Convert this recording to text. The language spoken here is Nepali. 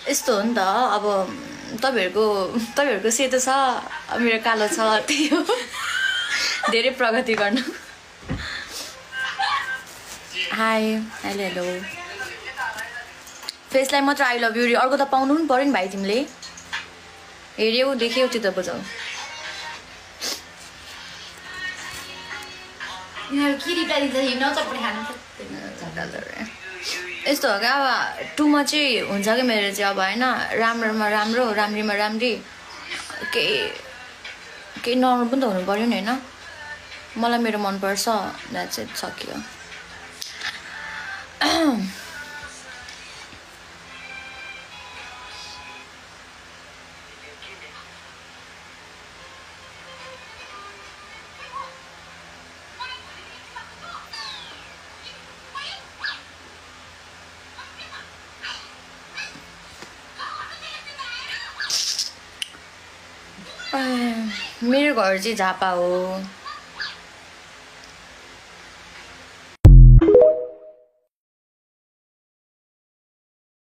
यस्तो हो नि त अब तपाईहरुको सेतो छ मेरो कालो छ त्यही हो धेरै प्रगति गर्न हाई हेलो फेसलाई मात्र आई लभ यु अर्को त पाउनु पनि पर्यो नि भाइ तिमीले हेर्यौ देख्यौ त्यो त बुझौ यिनीहरु के रिप्लाई दिन्छ हिँड्न चटपटी खानु यस्तो हो क्या अब टुमा चाहिँ हुन्छ कि मेरो चाहिँ अब होइन राम्रोमा राम्रो राम्रीमा राम्री केही नर्मल पनि त हुनु पर्यो नि होइन मलाई मेरो मनपर्छ द्याट्स इट सकियो मेरो घर चाहिँ झापा हो